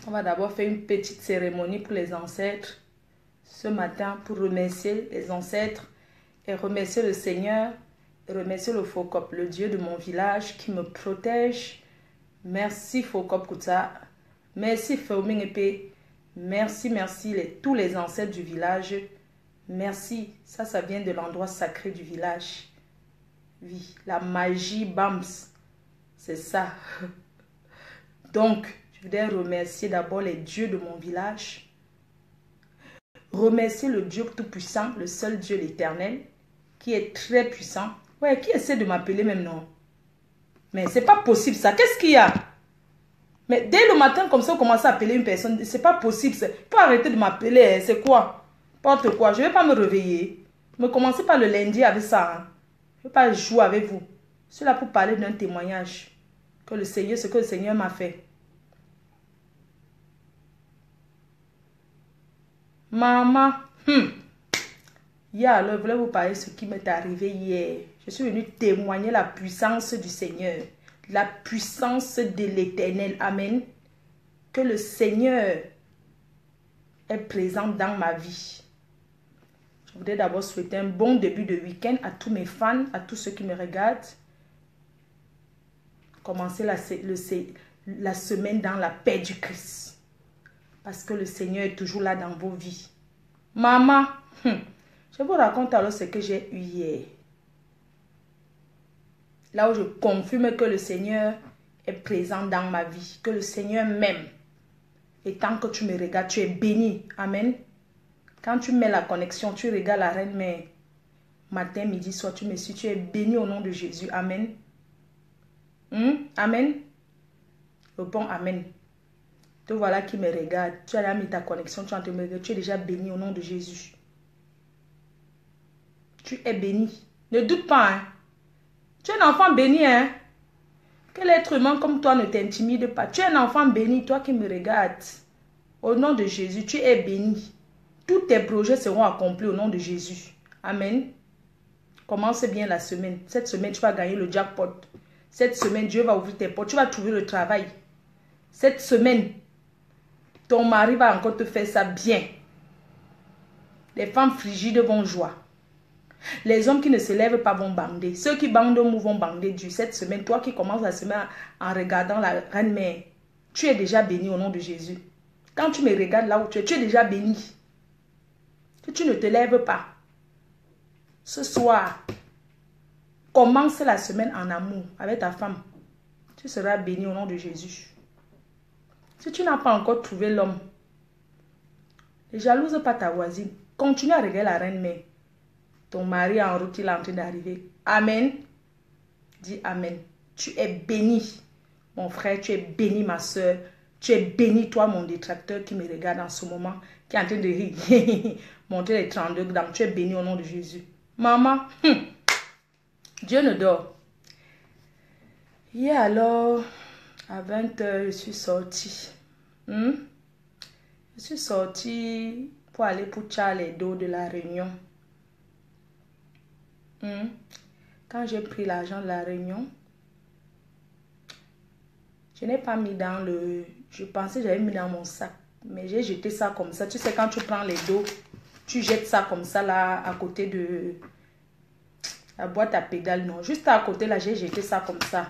On va d'abord faire une petite cérémonie pour les ancêtres ce matin pour remercier les ancêtres et remercier le Seigneur et remercier le Fokop, le Dieu de mon village qui me protège. Merci Fokop Kouta, merci Feoming Epé, merci tous les ancêtres du village. Merci, ça vient de l'endroit sacré du village. Oui, la magie Bams, c'est ça. Donc, je voudrais remercier d'abord les dieux de mon village. Remercier le Dieu tout-puissant, le seul Dieu l'éternel, qui est très puissant. Ouais, qui essaie de m'appeler même non? Mais c'est pas possible ça. Qu'est-ce qu'il y a? Mais dès le matin, comme ça, on commence à appeler une personne. C'est pas possible. Il faut arrêter de m'appeler. C'est quoi? Porte quoi? Je ne vais pas me réveiller. Ne commencez pas le lundi avec ça. Hein. Je ne vais pas jouer avec vous. Je suis là pour parler d'un témoignage. Que le Seigneur, ce que le Seigneur m'a fait. Maman. Hier, alors, je voulais vous parler de ce qui m'est arrivé hier. Je suis venue témoigner la puissance du Seigneur. La puissance de l'Éternel. Amen. Que le Seigneur est présent dans ma vie. Je voudrais d'abord souhaiter un bon début de week-end à tous mes fans, à tous ceux qui me regardent. Commencez la semaine dans la paix du Christ. Parce que le Seigneur est toujours là dans vos vies. Maman, je vous raconte alors ce que j'ai eu hier. Là où je confirme que le Seigneur est présent dans ma vie. Que le Seigneur m'aime. Et tant que tu me regardes, tu es béni. Amen. Quand tu mets la connexion, tu regardes la reine mère. Matin, midi, soir, tu me suis. Tu es béni au nom de Jésus. Amen. Amen. Le bon Amen. Te voilà qui me regarde. Tu as mis ta connexion. Tu es en train de me regarder. Tu es déjà béni au nom de Jésus. Tu es béni. Ne doute pas. Hein. Tu es un enfant béni. Hein. Quel être humain comme toi ne t'intimide pas. Tu es un enfant béni. Toi qui me regardes. Au nom de Jésus, tu es béni. Tous tes projets seront accomplis au nom de Jésus. Amen. Commence bien la semaine. Cette semaine, tu vas gagner le jackpot. Cette semaine, Dieu va ouvrir tes portes. Tu vas trouver le travail. Cette semaine, ton mari va encore te faire ça bien. Les femmes frigides vont jouer. Les hommes qui ne se lèvent pas vont bander. Ceux qui bandent vont bander Dieu. Cette semaine, toi qui commences la semaine en regardant la reine mère, tu es déjà béni au nom de Jésus. Quand tu me regardes là où tu es déjà béni. Que tu ne te lèves pas. Ce soir, commence la semaine en amour avec ta femme. Tu seras béni au nom de Jésus. Si tu n'as pas encore trouvé l'homme, ne jalouse pas ta voisine. Continue à regarder la reine mère. Ton mari en route, il est en train d'arriver. Amen. Dis Amen. Tu es béni. Mon frère, tu es béni, ma soeur. Tu es béni, toi, mon détracteur qui me regarde en ce moment, qui est en train de rire. Monter les 32 grammes. Tu es béni au nom de Jésus. Maman, Dieu ne dort. Hier alors, à 20 h, je suis sortie. Je suis sortie pour aller pour Charles Hebdo de la Réunion. Quand j'ai pris l'argent de la Réunion, je n'ai pas mis dans le... Je pensais que j'avais mis dans mon sac. Mais j'ai jeté ça comme ça. Tu sais, quand tu prends les dos, tu jettes ça comme ça là, à côté de la boîte à pédales. Non, juste à côté là, j'ai jeté ça comme ça.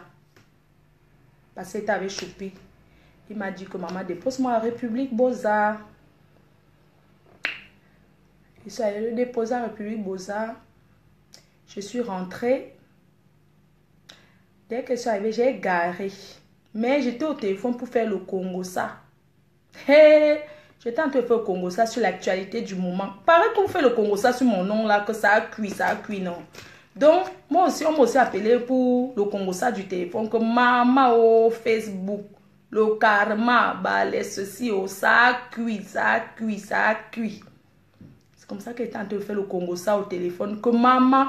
Parce qu'il t'avait chopé. Il m'a dit que maman, dépose-moi à République Beaux-Arts. Je suis allée le déposer à République Beaux-Arts. Je suis rentrée. Dès que je suis arrivée, j'ai garé. Mais j'étais au téléphone pour faire le Congo ça. Hey, j'étais en train de faire le Congo ça sur l'actualité du moment. Pareil qu'on fait le Congo ça sur mon nom là, que ça a cuit, non. Donc, moi aussi, on m'a aussi appelé pour le Congo ça du téléphone, que maman au Facebook, le karma, bah, les ceci, oh, ça a cuit. C'est comme ça qu'elle est en train de faire le Congo ça au téléphone, que maman,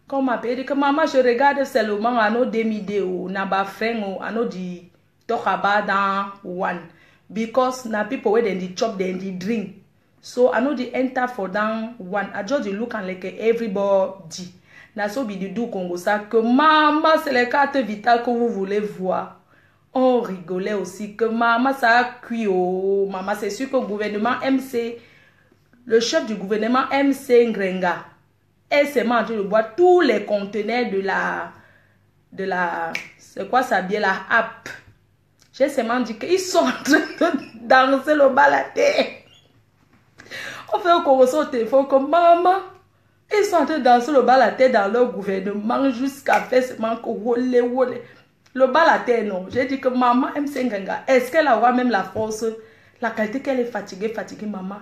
quand on m'appelle, que maman, je regarde seulement à nos demi-vidéos, n'a pas fait, à nos dit, talk about dans one. Because na people wey dem dey chop, dem dey drink. So I know the enter for down one. I just dey look and like everybody. Na so be the do Congo ça que maman, c'est les cartes vitales que vous voulez voir. On rigolait aussi que maman, ça a cuit. Oh, maman, c'est sûr que le gouvernement MC, le chef du gouvernement MC Ngrenga, est seulement en train de boire tous les conteneurs de la, c'est quoi ça bien, la app. J'ai seulement dit qu'ils sont en train de danser le bal à terre. On fait un Congo au téléphone comme maman. Ils sont en train de danser le bal à terre dans leur gouvernement jusqu'à faire seulement que wole. Le bal à terre, non. J'ai dit que maman aime Sengenga. Est-ce qu'elle aura même la force, la qualité qu'elle est fatiguée, maman?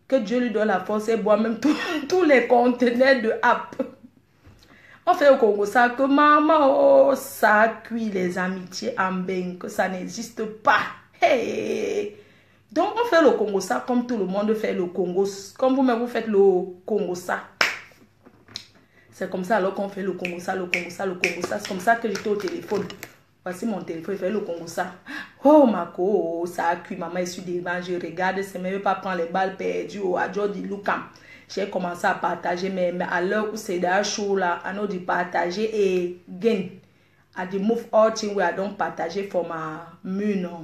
Que Dieu lui donne la force et boit même tous les conteneurs de app. On fait au Congo ça que maman, oh, ça cuit les amitiés en bain, que ça n'existe pas. Hey. Donc on fait le Congo ça comme tout le monde fait le Congo. Comme vous-même vous faites le Congo ça. C'est comme ça alors qu'on fait le Congo ça, le Congo ça, le Congo ça. C'est comme ça que j'étais au téléphone. Voici mon téléphone, il fait le Congo ça. Oh Marco, ça a cuit, maman, je suis devant, je regarde, c'est même pas prendre les balles perdues au Adjodi Lukam. J'ai commencé à partager, mais à l'heure où c'est déjà chaud là, à nous de partager et gain. À the move all thing where I don't partager for my non.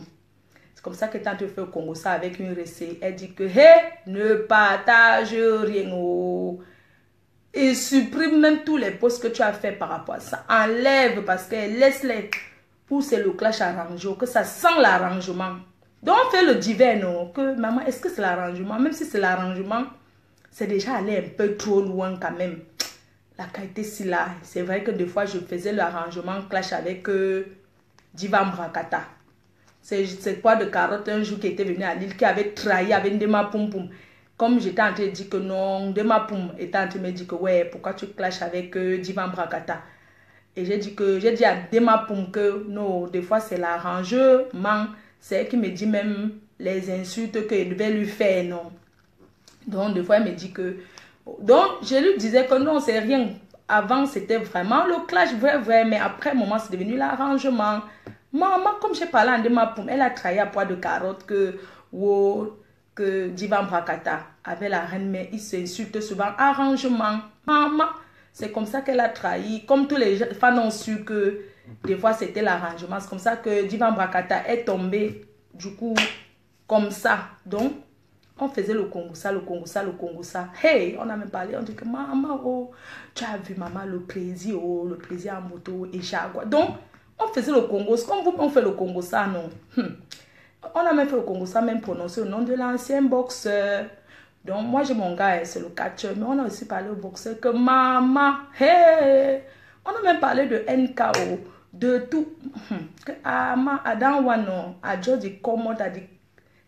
C'est comme ça que quand tu fais le Congo ça avec une recette, elle dit que hey, ne partage rien. Oh. Et supprime même tous les posts que tu as fait par rapport à ça. Enlève parce que laisse-les. Ou c'est le clash arrangé, que ça sent l'arrangement. Donc on fait le divers, non? Que maman, est-ce que c'est l'arrangement? Même si c'est l'arrangement, c'est déjà allé un peu trop loin quand même. La qualité, c'est là. C'est vrai que des fois, je faisais l'arrangement clash avec Divan Brakata. C'est quoi de carotte un jour qui était venu à Lille, qui avait trahi avec Dema Poum Poum. Comme j'étais en train de dire que non, Dema Poum était en train de me dire que ouais, pourquoi tu clashes avec Divan Brakata? Et j'ai dit à Dema Poum que non, des fois c'est l'arrangement. C'est elle qui me dit même les insultes qu'il devait lui faire, non. Donc des fois elle me dit que... Donc je lui disais que non, c'est rien. Avant c'était vraiment le clash vrai, mais après un moment c'est devenu l'arrangement. Maman, comme j'ai parlé en Dema Poum, elle a trahi à poids de carotte que Divan Brakata avait la reine, mais il s'insulte souvent. Arrangement, maman. C'est comme ça qu'elle a trahi. Comme tous les fans ont su que des fois c'était l'arrangement. C'est comme ça que Divan Brakata est tombé du coup comme ça. Donc, on faisait le Congo ça, le Congo ça, le Congo ça. Hey, on a même parlé, on dit que maman, oh, tu as vu maman le plaisir, oh, le plaisir en moto et Jaguar. Donc, on faisait le Congo, comme vous, on fait le Congo ça, non. On a même fait le Congo ça, même prononcé au nom de l'ancien boxeur. Donc, moi, j'ai mon gars, c'est le catcheur. Mais on a aussi parlé au boxeur que maman, hey, on a même parlé de NKO, de tout. Adam Wano, I just come out, I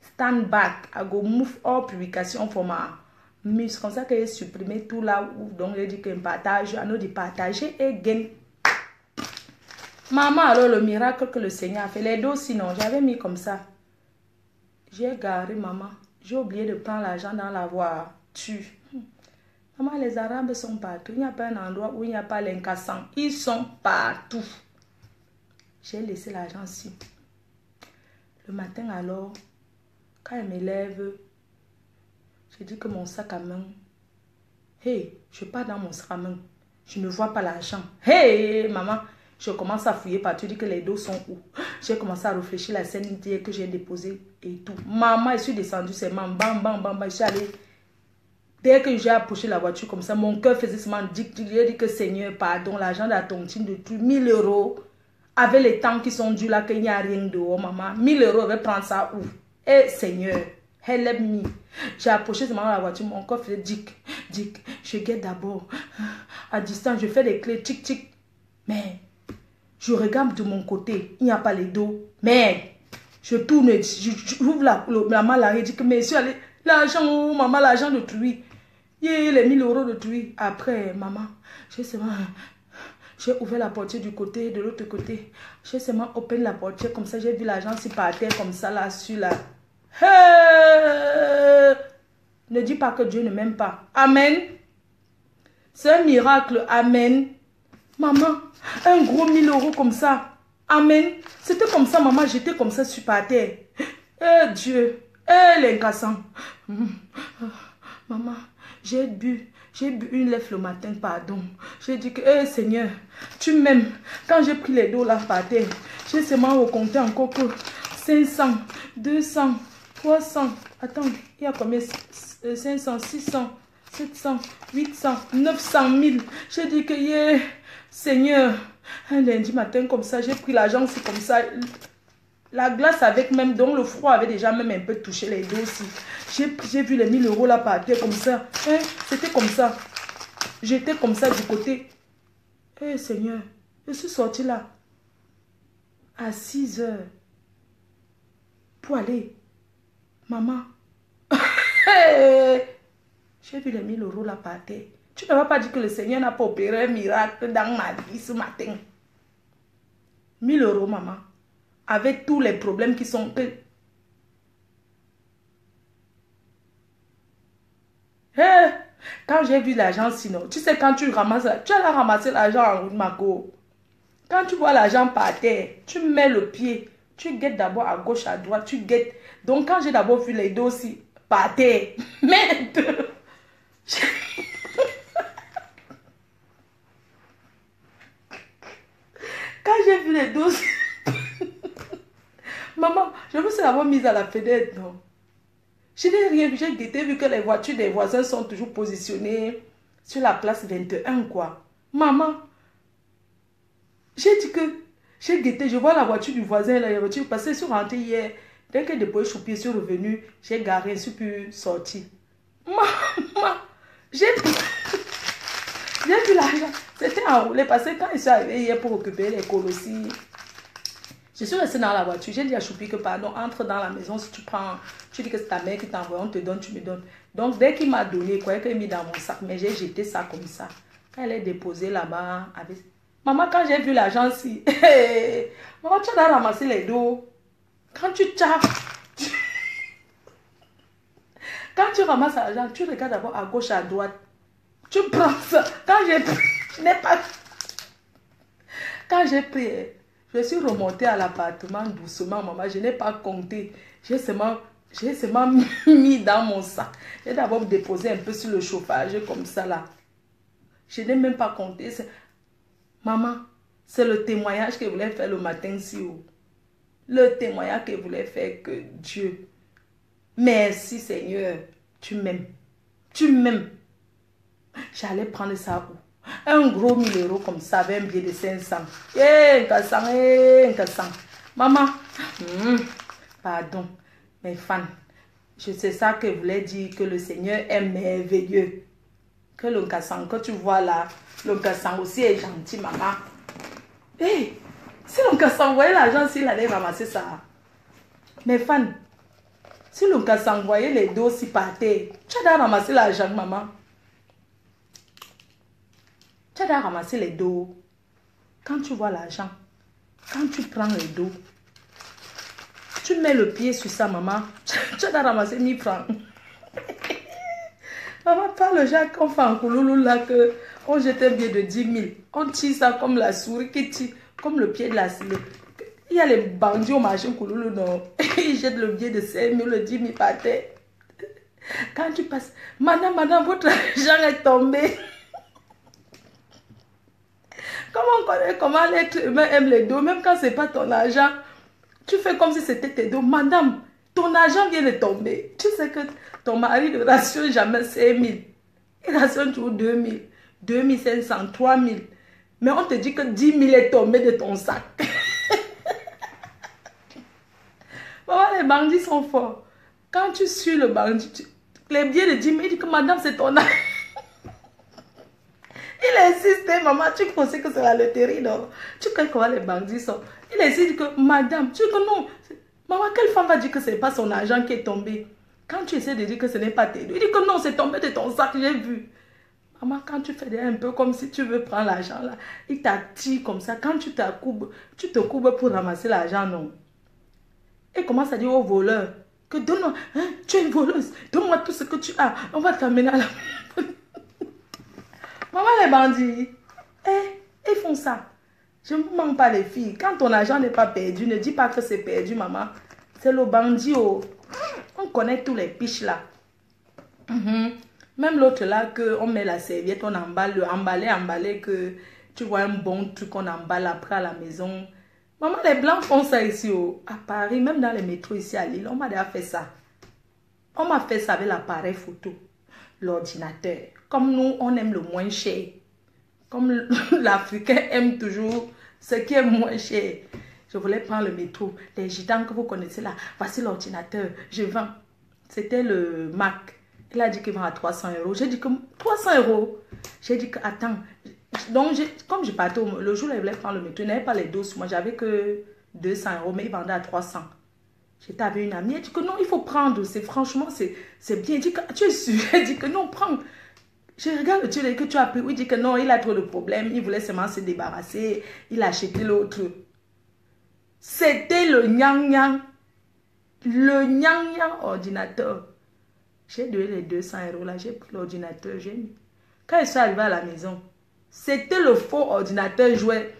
stand back, I go move all publication for my mus. Comme ça que j'ai supprimé tout là où, donc, j'ai dit que partage, à nous de partager et gain. Maman, alors le miracle que le Seigneur a fait, les dos, sinon, j'avais mis comme ça. J'ai garé, maman. J'ai oublié de prendre l'argent dans la voiture. Maman, les Arabes sont partout. Il n'y a pas un endroit où il n'y a pas l'incassant. Ils sont partout. J'ai laissé l'argent ici. Le matin alors, quand elle me lève, je dis que mon sac à main. Hey, je pars dans mon sac à main. Je ne vois pas l'argent. Hey, maman. Je commence à fouiller partout, je dis que les dos sont où. J'ai commencé à réfléchir la scène que j'ai déposée et tout. Maman, je suis descendue, c'est bam, je suis allée. Dès que j'ai approché la voiture comme ça, mon cœur faisait seulement j'ai dit que Seigneur, pardon, l'argent de la tontine de tout, 1000 €. Avec les temps qui sont dus là, qu'il n'y a rien dehors, maman. 1000 €, je vais prendre ça où? Eh Seigneur, help me. J'ai approché seulement la voiture, mon cœur faisait dick. Je guette d'abord. À distance, je fais des clés, tic. Mais... je regarde de mon côté, il n'y a pas les dos. Mais je tourne, j'ouvre la malle et je dis que monsieur, l'argent, maman, l'argent de Truy. Les 1000 € de Truy. Après, maman, j'ai ouvert la portière du côté, de l'autre côté. J'ai seulement open la portière comme ça, j'ai vu l'argent si par terre comme ça, là, sur là. Hey! Ne dis pas que Dieu ne m'aime pas. Amen. C'est un miracle. Amen. Maman, un gros 1000 € comme ça. Amen. C'était comme ça, maman. J'étais comme ça sur par terre. Eh Dieu. Eh l'incassant. Maman, j'ai bu. J'ai bu une lèvre le matin, pardon. J'ai dit que, hey, Seigneur, tu m'aimes. Quand j'ai pris les dos là par terre, j'ai seulement recompté encore que 500, 200, 300. Attends, il y a combien? 500, 600, 700, 800, 900 000. J'ai dit que, yeah, Seigneur, un lundi matin comme ça, j'ai pris l'argent, c'est comme ça. La glace avec même, donc le froid avait déjà même un peu touché les dos aussi. J'ai vu les 1000 euros là par terre comme ça. Hein, c'était comme ça. J'étais comme ça du côté. Eh Seigneur, je suis sortie là à 6 heures pour aller. Maman. J'ai vu les 1000 euros là par terre. Tu ne vas pas dire que le Seigneur n'a pas opéré un miracle dans ma vie ce matin. 1000 euros, maman. Avec tous les problèmes qui sont... Quand j'ai vu l'argent, sinon, tu sais, quand tu ramasses, tu as ramassé l'argent en route, Marco. Quand tu vois l'argent par terre, tu mets le pied, tu guettes d'abord à gauche, à droite, tu guettes. Donc, quand j'ai d'abord vu les dos aussi par terre, merde. Quand j'ai vu les dos, maman, je me suis d'abord mise à la fenêtre, non. Je n'ai rien vu, j'ai guetté, vu que les voitures des voisins sont toujours positionnées sur la place 21, quoi. Maman, j'ai dit que, j'ai guetté, je vois la voiture du voisin, la voiture, parce que je suis rentrée hier, dès que déposé choupier, je suis revenue, j'ai garé, je suis plus sortie. Maman, j'ai vu l'argent, c'était enroulé, parce que quand je suis arrivée hier pour occuper les colossis, je suis restée dans la voiture. J'ai dit à Choupi que pardon, entre dans la maison. Si tu prends, tu dis que c'est ta mère qui t'envoie, on te donne, tu me donnes. Donc, dès qu'il m'a donné, quoi, qu'il a mis dans mon sac, mais j'ai jeté ça comme ça. Quand elle est déposée là-bas, avec... Maman, quand j'ai vu l'argent ici, maman, tu as ramassé les dos. Quand tu quand tu ramasses l'argent, tu regardes d'abord à gauche, à droite. Tu prends ça. Quand j'ai pris, je n'ai pas... Quand j'ai pris... Je suis remontée à l'appartement doucement, maman. Je n'ai pas compté. J'ai seulement mis dans mon sac. J'ai d'abord déposé un peu sur le chauffage, comme ça là. Je n'ai même pas compté. Maman, c'est le témoignage que je voulais faire le matin si haut. Le témoignage que je voulais faire que Dieu. Merci Seigneur. Tu m'aimes. Tu m'aimes. J'allais prendre ça où? Un gros 1000 euros comme ça, avec un billet de 500. Eh, 400. Maman, pardon, mes fans, je sais ça que voulait dire que le Seigneur est merveilleux. Que le Kassan, que tu vois là, le Kassan aussi est gentil, maman. Eh, si le Kassan voyait l'argent, s'il allait ramasser ça. Mes fans, si le Kassan voyait les dos si par terre, tu as ramasser l'argent, maman. Tu as ramasser les dos. Quand tu vois l'argent, quand tu prends les dos, tu mets le pied sur ça, maman. Tu as ramasser 1000 francs. Maman, pas le genre qu'on fait en couloulou là, que on jette un billet de 10 000. On tire ça comme la souris qui tire, comme le pied de la souris. Il y a les bandits au marché couloulou, non. Ils jettent le billet de 5 000, le 10 000 par terre. Quand tu passes, madame, votre argent est tombé. Comment on connaît comment l'être humain aime les dos, même quand ce n'est pas ton argent. Tu fais comme si c'était tes dos. Madame, ton argent vient de tomber. Tu sais que ton mari ne rationne jamais 5 000. Il rationne toujours 2 000, 2 500, 3 000. Mais on te dit que 10 000 est tombé de ton sac. Maman, les bandits sont forts. Quand tu suis le bandit, les billets de 10 000, il dit que madame, c'est ton argent. Il insiste, maman, tu pensais que c'est la loterie, non? Tu sais comment les bandits sont. Il insiste que, madame, tu dis que non. Maman, quelle femme va dire que ce n'est pas son argent qui est tombé? Quand tu essaies de dire que ce n'est pas tes deux, il dit que non, c'est tombé de ton sac, j'ai vu. Maman, quand tu fais un peu comme si tu veux prendre l'argent là, il t'attire comme ça. Quand tu te courbes pour ramasser l'argent, non? Et commence à dire au voleur que donne-moi, hein, tu es une voleuse, donne-moi tout ce que tu as, on va t'amener à la... Maman, les bandits, ils font ça. Je ne manque pas les filles. Quand ton argent n'est pas perdu, ne dis pas que c'est perdu, maman. C'est le bandit. Oh. On connaît tous les piches là. Même l'autre là, que on met la serviette, on emballe, le emballé, que tu vois un bon truc qu'on emballe après à la maison. Maman, les Blancs font ça ici à Paris, même dans les métros ici à Lille. On m'a déjà fait ça. On m'a fait ça avec l'appareil photo, l'ordinateur. Comme nous, on aime le moins cher. Comme l'Africain aime toujours ce qui est moins cher. Je voulais prendre le métro. Les gitans que vous connaissez là, voici l'ordinateur, je vends. C'était le Mac. Il a dit qu'il vend à 300 euros. J'ai dit que 300 euros. J'ai dit que attends. Donc, comme je partais, le jour où il voulait prendre le métro, il n'avait pas les doses. Moi, j'avais que 200 euros, mais il vendait à 300. J'étais avec une amie. Elle dit que non, il faut prendre. Franchement, c'est bien. Elle dit que tu es sûr. Elle dit que non, prends. Je regarde le truc que tu as pris. Il dit que non, il a trop de problèmes. Il voulait seulement se débarrasser. Il a acheté l'autre. C'était le nyang-nyang. Le nyang-nyang ordinateur. J'ai donné les 200 euros là. J'ai pris l'ordinateur. Quand je suis arrivée à la maison, c'était le faux ordinateur jouet.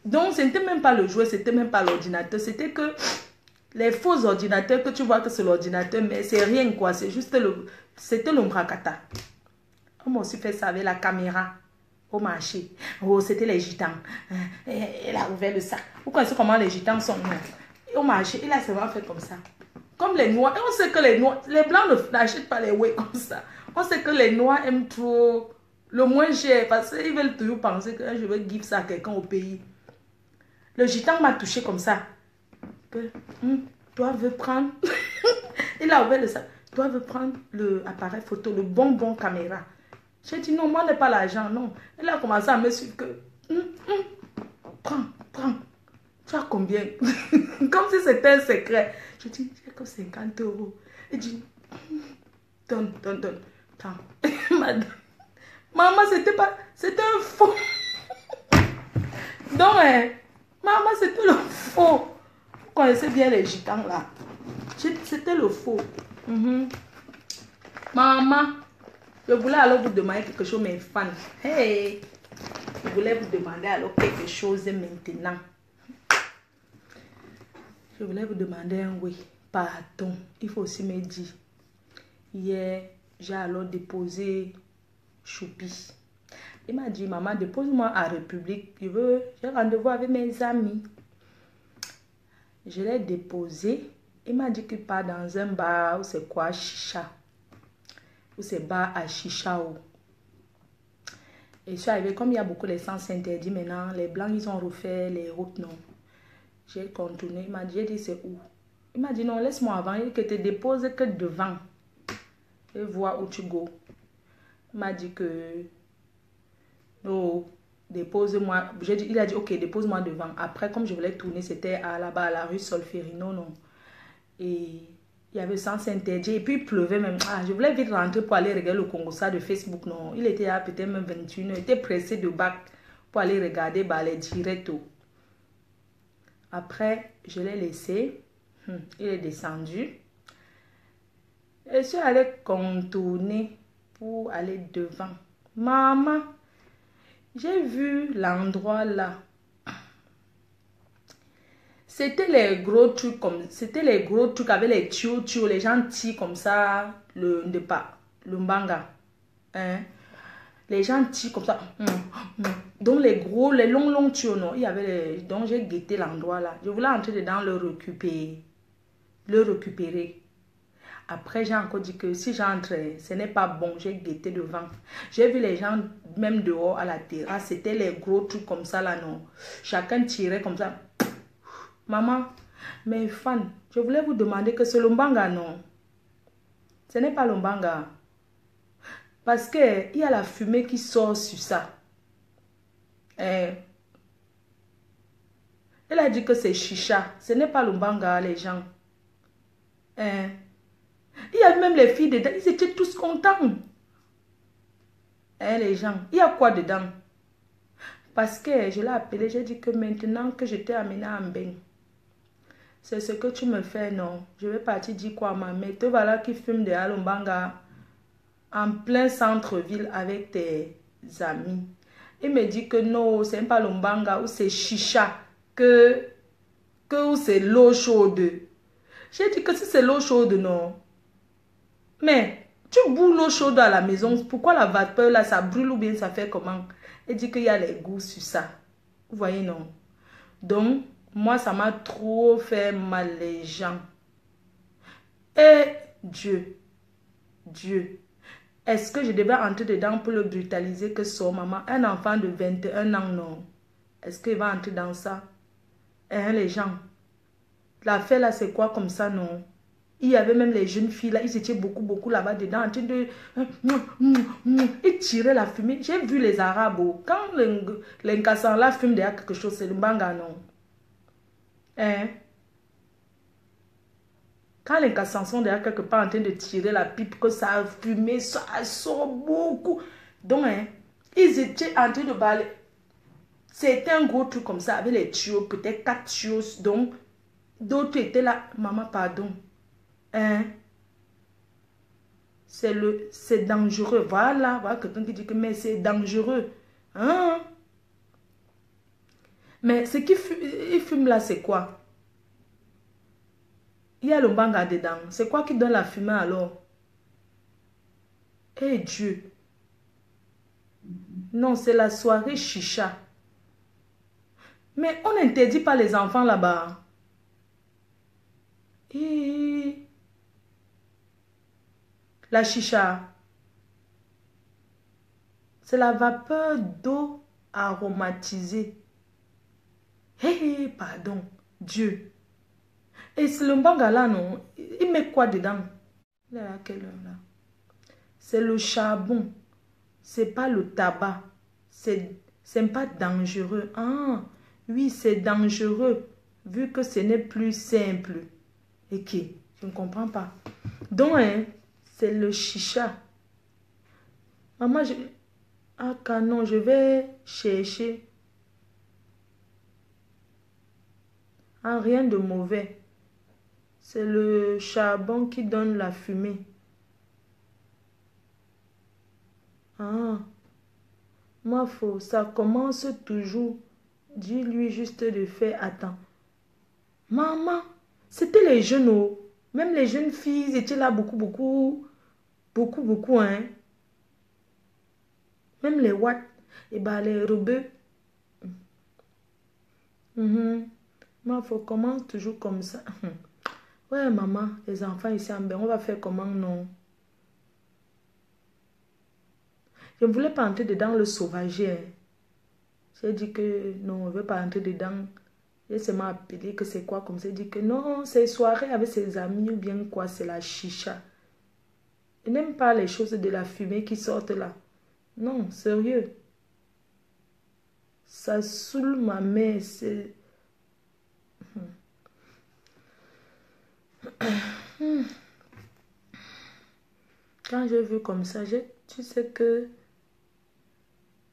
Donc, ce n'était même pas le jouet. C'était même pas l'ordinateur. C'était que les faux ordinateurs que tu vois que c'est l'ordinateur. Mais c'est rien quoi. C'est juste c'était le mrakata. On m'a aussi fait ça avec la caméra au marché. Oh, c'était les gitans. Elle a ouvert le sac. Vous connaissez comment les gitans sont? Au marché, il a seulement fait comme ça. Comme les noirs. Et on sait que les noirs, les blancs n'achètent pas les ouais comme ça. On sait que les noirs aiment trop le moins cher. Parce qu'ils veulent toujours penser que je vais give ça à quelqu'un au pays. Le gitan m'a touché comme ça. Toi veux prendre. Il a ouvert le sac. Toi veux prendre l'appareil photo, le bonbon caméra. J'ai dit non, moi, je n'ai pas l'argent, non. Elle a commencé à me suivre que... Prends. Tu as combien? Comme si c'était un secret. Je dis, j'ai que 50 euros. Elle dit, donne. Prends. Madame. Maman, c'était pas... C'était un faux. Donc, maman, c'était le faux. Vous connaissez bien les gitans, là. C'était le faux. Maman. Je voulais alors vous demander quelque chose, mes fans. Hey! Je voulais vous demander alors quelque chose maintenant. Je voulais vous demander un oui. Pardon. Il faut aussi me dire. Hier, j'ai alors déposé Choupi. Il m'a dit, maman, dépose-moi à République. J'ai rendez-vous avec mes amis. Je l'ai déposé. Il m'a dit qu'il part dans un bar où c'est quoi, chicha. Où c'est bar à chicha. Et je suis arrivée, comme il y a beaucoup d'essence interdit maintenant, les blancs, ils ont refait les routes, non. J'ai contourné, il m'a dit, j'ai dit, c'est où? Il m'a dit, non, laisse-moi avant, il que te dépose que devant. Et vois où tu go. Il m'a dit que, non, dépose-moi. Il a dit, ok, dépose-moi devant. Après, comme je voulais tourner, c'était là-bas, à la rue Solferino, non. Et il y avait sens interdit. Et puis, il pleuvait même. Je voulais vite rentrer pour aller regarder le Congo ça de Facebook, non. Il était là, peut-être même 21 heures. Il était pressé de bac pour aller regarder les directs. Après, je l'ai laissé. Il est descendu. Et je suis allée contourner pour aller devant. Maman, j'ai vu l'endroit là. C'était les gros trucs comme... C'était les gros trucs avec les tuyaux. Les gens tirent comme ça le mbanga. Hein? Les gens tirent comme ça. Donc les longs tuyaux, non. Il y avait donc j'ai guetté l'endroit là. Je voulais entrer dedans, le récupérer. Après, j'ai encore dit que si j'entre, ce n'est pas bon. J'ai guetté devant. J'ai vu les gens, même dehors à la terrasse, c'était les gros trucs comme ça là, non. Chacun tirait comme ça. Maman, mes fans, je voulais vous demander que c'est l'Ombanga, non. Ce n'est pas l'Ombanga. Parce qu'il y a la fumée qui sort sur ça. Elle a dit que c'est chicha. Ce n'est pas l'Ombanga, les gens. Il y a même les filles dedans. Ils étaient tous contents. Les gens. Il y a quoi dedans? Parce que je l'ai appelé. J'ai dit que maintenant que je t'ai amené à Mbeng, c'est ce que tu me fais, non? Je vais partir dire quoi à ma mère? Te voilà qui fume de Alombanga en plein centre-ville avec tes amis. Il me dit que non, c'est pas l'Ombanga ou c'est chicha, que c'est l'eau chaude. J'ai dit que si c'est l'eau chaude, non. Mais Tu boules l'eau chaude à la maison. Pourquoi la vapeur là, ça brûle ou bien ça fait comment? Elle dit qu'il y a les goûts sur ça. Vous voyez, non? Donc, moi, ça m'a trop fait mal les gens. Et Dieu, est-ce que je devais entrer dedans pour le brutaliser que son maman, un enfant de 21 ans, non? Est-ce qu'il va entrer dans ça? Hein, les gens? L'affaire là, c'est quoi comme ça, non? Il y avait même les jeunes filles là, ils étaient beaucoup là-bas dedans en train de... Ils tiraient la fumée. J'ai vu les Arabes. Quand l'incassant là fume derrière quelque chose, c'est le banga, non? Hein? Quand les cassants sont derrière quelque part en train de tirer la pipe, que ça a fumé, ça sort beaucoup. Donc, hein, ils étaient en train de balayer. C'était un gros truc comme ça, avec les tuyaux, peut-être 4 tuyaux. Donc, d'autres étaient là. Maman, pardon. Hein? C'est dangereux. Voilà quelqu'un qui dit que mais c'est dangereux. Hein? Mais ce qu'il fume là, c'est quoi? Il y a le banga dedans. C'est quoi qui donne la fumée alors? Eh Dieu. Non, c'est la soirée chicha. Mais on n'interdit pas les enfants là-bas. Et la chicha, c'est la vapeur d'eau aromatisée. Hé, pardon, Dieu. Et c'est le banga là, non? Il met quoi dedans? Il est à quelle heure là? C'est le charbon. C'est pas le tabac. C'est pas dangereux. Ah, oui, c'est dangereux. Vu que ce n'est plus simple. Ok, je ne comprends pas. Donc, hein, c'est le chicha. Maman, ah, canon, je vais chercher. Ah, rien de mauvais. C'est le charbon qui donne la fumée. Ah, moi, ça commence toujours. Dis-lui juste de faire. Attends. Maman, c'était les jeunes, oh. Même les jeunes filles ils étaient là beaucoup, hein. Même les watts, et bah les rebeux. Moi, faut commence toujours comme ça. Ouais, maman, les enfants ici en bain, on va faire comment, non? Je ne voulais pas entrer dedans le sauvager. Hein. J'ai dit que non, on ne veut pas entrer dedans. Et c'est m'a appelé que c'est quoi comme ça. J'ai dit que non, c'est soirée avec ses amis ou bien quoi, c'est la chicha. Je n'aime pas les choses de la fumée qui sortent là. Non, sérieux. Ça saoule ma mère. C'est... Quand j'ai vu comme ça, tu sais que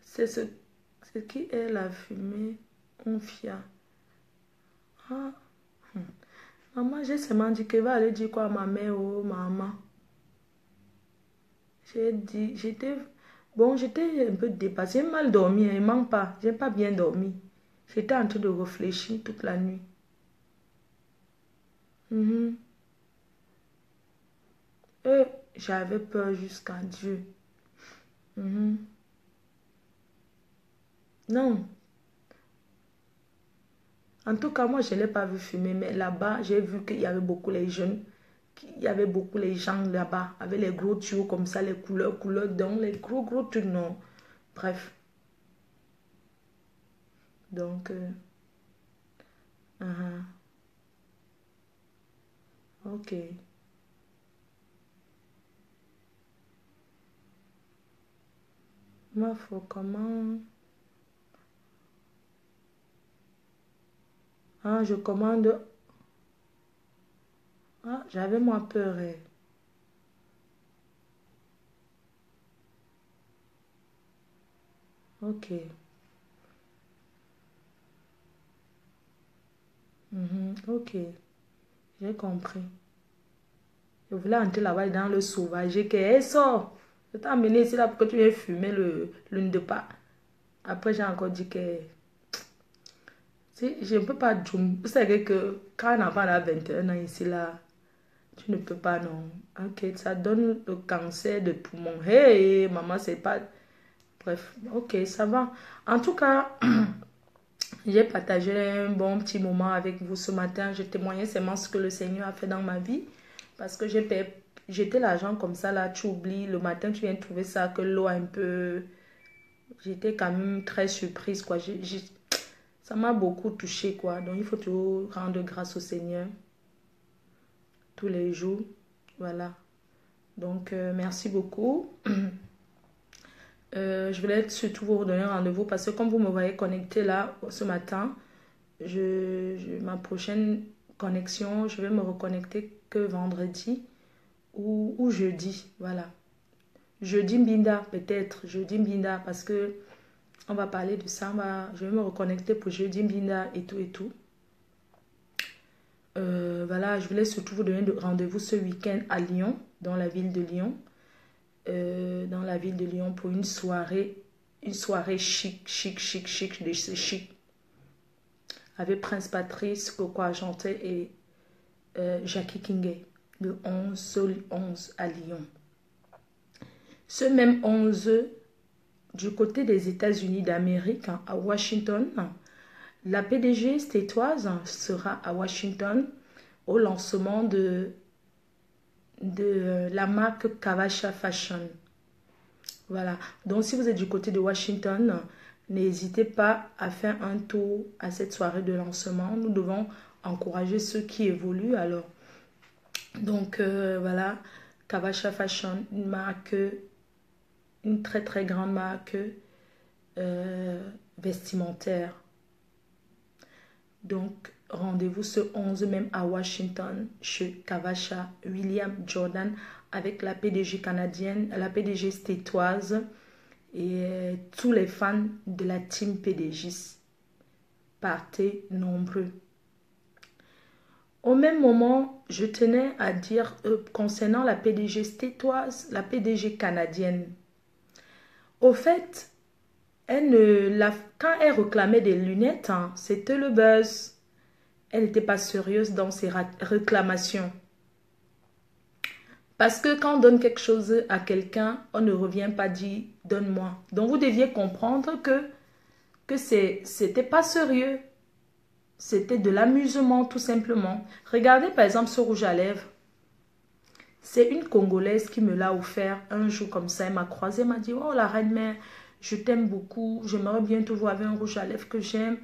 c'est ce qui est la fumée, on fia. Ah. Maman, j'ai seulement dit qu'elle va aller dire quoi à ma mère, oh maman. J'ai dit, j'étais un peu dépassée. J'ai mal dormi, il manque pas. J'ai pas bien dormi. J'étais en train de réfléchir toute la nuit. J'avais peur jusqu'à Dieu. Non. En tout cas, moi, je ne l'ai pas vu fumer, mais là-bas, j'ai vu qu'il y avait beaucoup les jeunes. Il y avait beaucoup les gens là-bas, avec les gros tuyaux comme ça, les couleurs, donc les gros trucs, non. Bref. Donc, ok. Moi, faut comment... Ah, je commande... Ah, j'avais moins peur. Ok. Ok. J'ai compris. Je voulais entrer là-bas dans le sauvager. Que sort. Je t'ai amené ici là pour que tu aies fumé l'une de pas. Après, j'ai encore dit que... Si, je ne peux pas... Vous savez que quand un enfant a 21 ans ici là... Tu ne peux pas, non. Ok, ça donne le cancer de poumon. Hey, maman, c'est pas... Bref, ok, ça va. En tout cas, j'ai partagé un bon petit moment avec vous ce matin. Je témoignais seulement ce que le Seigneur a fait dans ma vie. Parce que j'étais l'argent comme ça, là, tu oublies. Le matin, tu viens de trouver ça, que l'eau a un peu... J'étais quand même très surprise, quoi. Ça m'a beaucoup touché, quoi. Donc, il faut toujours rendre grâce au Seigneur tous les jours. Voilà. Donc, merci beaucoup. Je voulais surtout vous redonner rendez-vous parce que comme vous me voyez connecté là ce matin, ma prochaine connexion, je vais me reconnecter que vendredi ou jeudi. Voilà. Jeudi Mbinda, peut-être. Jeudi Mbinda parce que on va parler de ça. Je vais me reconnecter pour jeudi Mbinda et tout et tout. Voilà, je voulais surtout vous donner rendez-vous ce week-end à Lyon, dans la ville de Lyon. Dans la ville de Lyon pour une soirée chic, de chez chic. Avec Prince Patrice, Coco Argenté et Jackie Kingay, le 11 à Lyon. Ce même 11, du côté des États-Unis d'Amérique, à Washington, la PDG stétoise sera à Washington au lancement de la marque Kavasha Fashion. Voilà. Donc, si vous êtes du côté de Washington, n'hésitez pas à faire un tour à cette soirée de lancement. Nous devons encourager ceux qui évoluent. Alors, donc, voilà. Kavasha Fashion, une marque, une très, très grande marque vestimentaire. Donc, rendez-vous ce 11 même à Washington chez Kavasha William Jordan avec la PDG canadienne, la PDG stétoise et tous les fans de la team PDG. Partez nombreux. Au même moment, je tenais à dire concernant la PDG stétoise, la PDG canadienne. Au fait, quand elle réclamait des lunettes, hein, c'était le buzz. Elle n'était pas sérieuse dans ses réclamations. Parce que quand on donne quelque chose à quelqu'un, on ne revient pas dire « donne-moi ». Donc, vous deviez comprendre que c'était pas sérieux. C'était de l'amusement, tout simplement. Regardez, par exemple, ce rouge à lèvres. C'est une Congolaise qui me l'a offert un jour comme ça. Elle m'a croisé, elle m'a dit « Oh, la reine-mère, je t'aime beaucoup. J'aimerais bien te voir avec un rouge à lèvres que j'aime. »